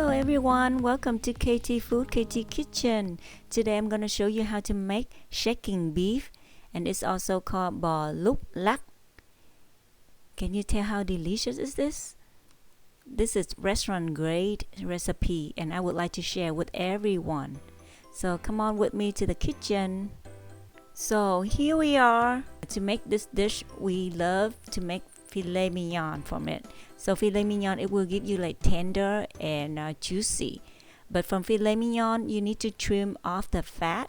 Hello everyone, welcome to KT Food, KT Kitchen. Today I'm going to show you how to make shaking beef, and it's also called bò lúc lắc. Can you tell how delicious is this? This is restaurant grade recipe and I would like to share with everyone. So come on with me to the kitchen. So here we are. To make this dish, we love to make filet mignon from it. So filet mignon, it will give you like tender and juicy. But from filet mignon, you need to trim off the fat,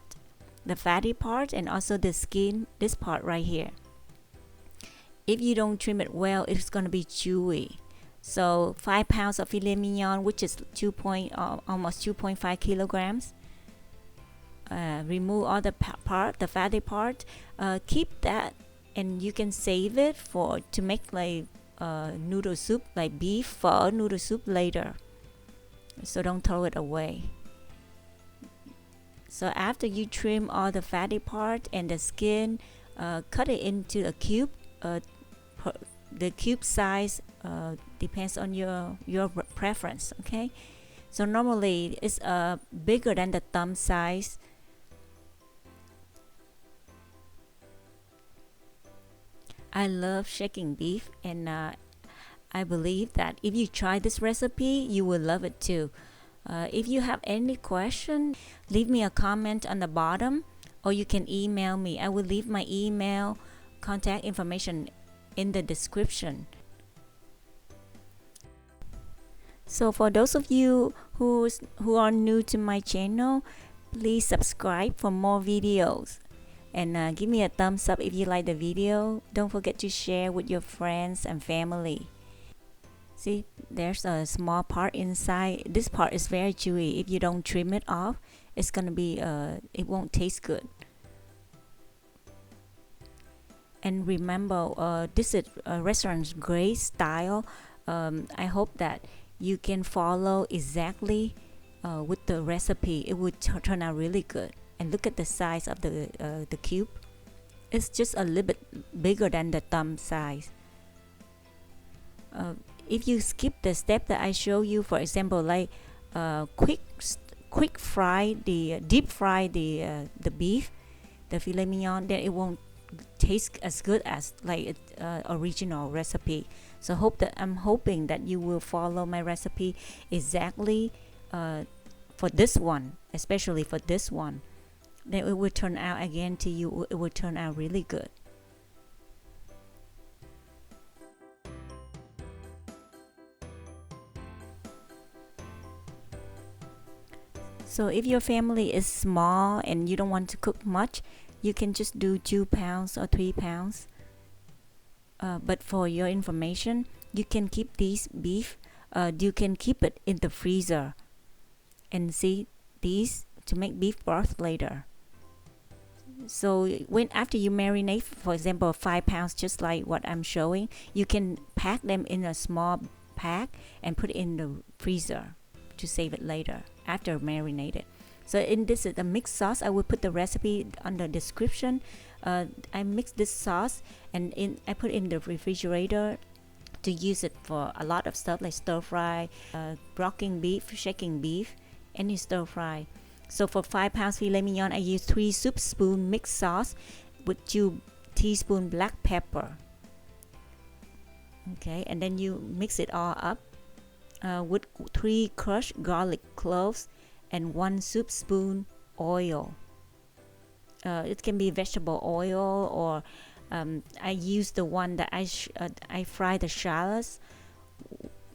the fatty part, and also the skin, this part right here. If you don't trim it well, it's going to be chewy. So 5 pounds of filet mignon, which is almost 2.5 kilograms. Remove all the part, the fatty part. Keep that, and you can save it to make like noodle soup, like beef pho noodle soup later. So don't throw it away. So after you trim all the fatty part and the skin, cut it into a cube. The cube size depends on your preference. Okay, so normally it's bigger than the thumb size. I love shaking beef, and I believe that if you try this recipe, you will love it too. If you have any question, leave me a comment on the bottom, or you can email me. I will leave my email contact information in the description. So for those of you who are new to my channel, please subscribe for more videos. And give me a thumbs up if you like the video. Don't forget to share with your friends and family. See, there's a small part inside. This part is very chewy. If you don't trim it off, it's gonna be it won't taste good. And remember, this is a restaurant's great style. I hope that you can follow exactly with the recipe. It would turn out really good. And look at the size of the cube. It's just a little bit bigger than the thumb size. If you skip the step that I show you, for example, like quick fry deep fry the beef, the filet mignon, then it won't taste as good as like original recipe. So I'm hoping that you will follow my recipe exactly for this one, especially for this one. Then it will turn out again to you. It will turn out really good. So if your family is small and you don't want to cook much, you can just do 2 pounds or 3 pounds. But for your information, you can keep these beef. You can keep it in the freezer, and see these to make beef broth later. So after you marinate, for example, 5 pounds, just like what I'm showing, you can pack them in a small pack and put it in the freezer to save it later after marinated. So this is the mixed sauce. I will put the recipe on the description. I mix this sauce and I put in the refrigerator to use it for a lot of stuff like stir fry, broccoli beef, shaking beef, any stir fry. So for 5 pounds filet mignon, I use 3 soup spoon mixed sauce with 2 teaspoon black pepper. Okay, and then you mix it all up with 3 crushed garlic cloves and 1 soup spoon oil. It can be vegetable oil, or I use the one that I fry the shallots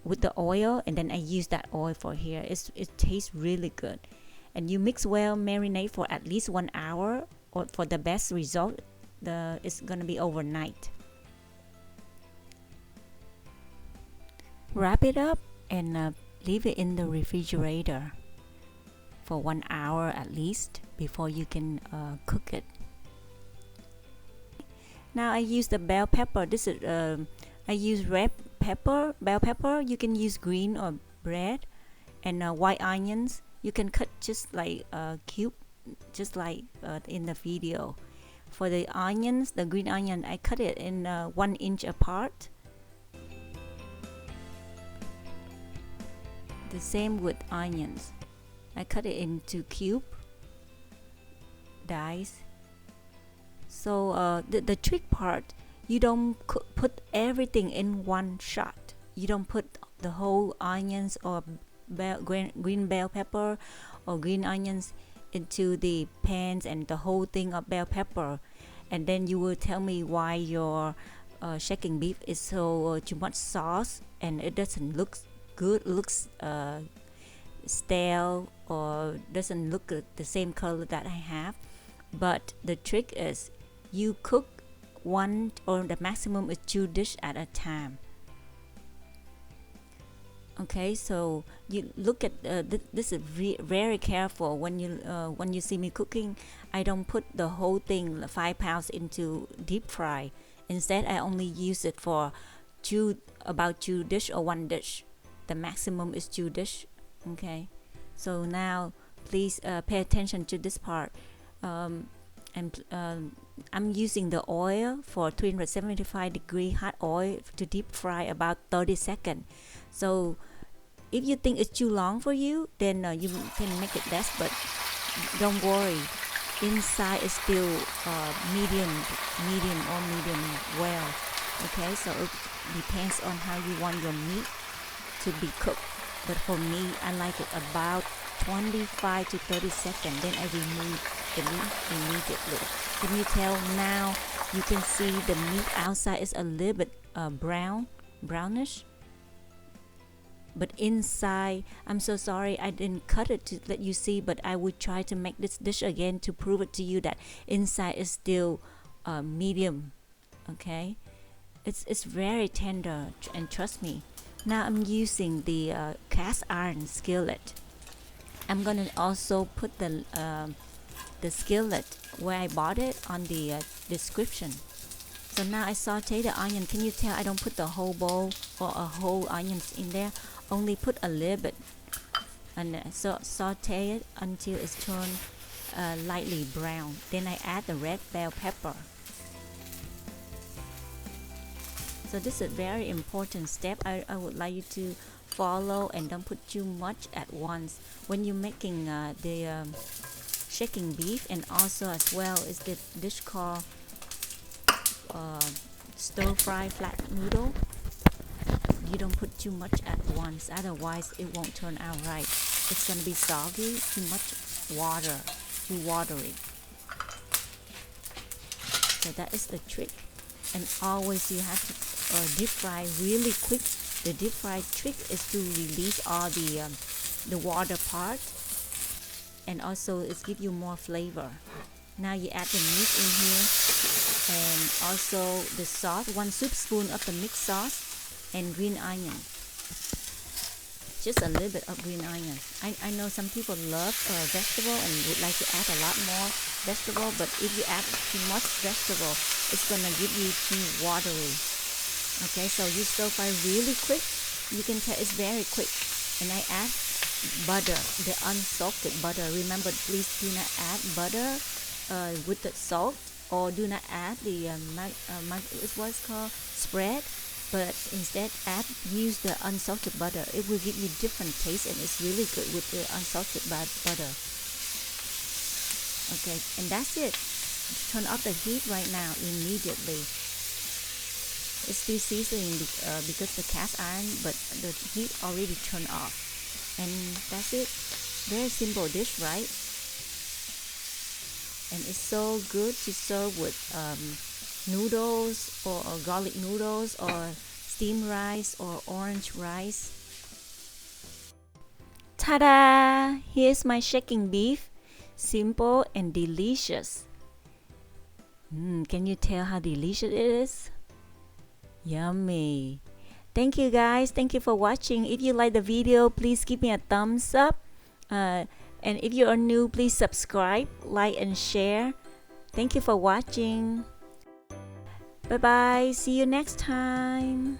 with the oil, and then I use that oil for here. It tastes really good. And you mix well, marinate for at least 1 hour, or for the best result, it's gonna be overnight. Wrap it up and leave it in the refrigerator for 1 hour at least before you can cook it. Now I use the bell pepper. This is I use red pepper, bell pepper. You can use green or red, and white onions. You can cut just like a cube, just like in the video. For the onions, the green onion, I cut it in 1 inch apart. The same with onions. I cut it into cube dice. So the trick part, you don't put everything in one shot. You don't put the whole onions or green bell pepper or green onions into the pans and the whole thing of bell pepper, and then you will tell me why your shaking beef is so too much sauce and it doesn't look good, looks stale, or doesn't look the same color that I have. But the trick is you cook one, or the maximum is 2 dishes at a time. Okay, so you look at this is very careful when you see me cooking. I don't put the whole thing 5 pounds into deep fry. Instead, I only use it for about 2 dish or 1 dish. The maximum is 2 dish. Okay, so now please pay attention to this part. I'm using the oil for 375-degree hot oil to deep fry about 30 seconds. So if you think it's too long for you, then you can make it less, but don't worry. Inside is still medium well. Okay, so it depends on how you want your meat to be cooked. But for me, I like it about 25 to 30 seconds. Then I remove the meat immediately. Can you tell now? You can see the meat outside is a little bit brownish. But inside, I'm so sorry I didn't cut it to let you see, but I would try to make this dish again to prove it to you that inside is still medium. Okay, it's very tender, and trust me. Now I'm using the cast iron skillet. I'm gonna also put the skillet where I bought it on the description. So now I saute the onion. Can you tell I don't put the whole bowl or a whole onions in there? Only put a little bit, and so saute it until it's turned lightly brown. Then I add the red bell pepper. So this is a very important step. I would like you to follow and don't put too much at once when you're making the shaking beef. And also as well is the dish called stir fry flat noodle. You don't put too much at once, otherwise it won't turn out right. It's gonna be soggy, too much water, too watery. So that is the trick. And always you have to deep fry really quick. The deep fry trick is to release all the water part, and also it's give you more flavor. Now you add the meat in here, and also the sauce, 1 soup spoon of the mixed sauce, and green onion. Just a little bit of green onion. I know some people love vegetable and would like to add a lot more vegetable, but if you add too much vegetable, it's gonna give you too watery. Okay, so you stir fry really quick. You can tell it's very quick. And I add butter, the unsalted butter. Remember, please do not add butter with the salt, or do not add the what's called spread. But instead use the unsalted butter. It will give you different taste, and it's really good with the unsalted butter. Okay, and that's it. Turn off the heat right now immediately. It's still seasoning because the cast iron, but the heat already turned off. And that's it. Very simple dish, right? And it's so good to serve with noodles or garlic noodles or steamed rice or orange rice. Ta-da! Here's my shaking beef. Simple and delicious. Can you tell how delicious it is? Yummy. Thank you guys. Thank you for watching. If you like the video, please give me a thumbs up. And if you are new, please subscribe, like, and share. Thank you for watching. Bye bye. See you next time.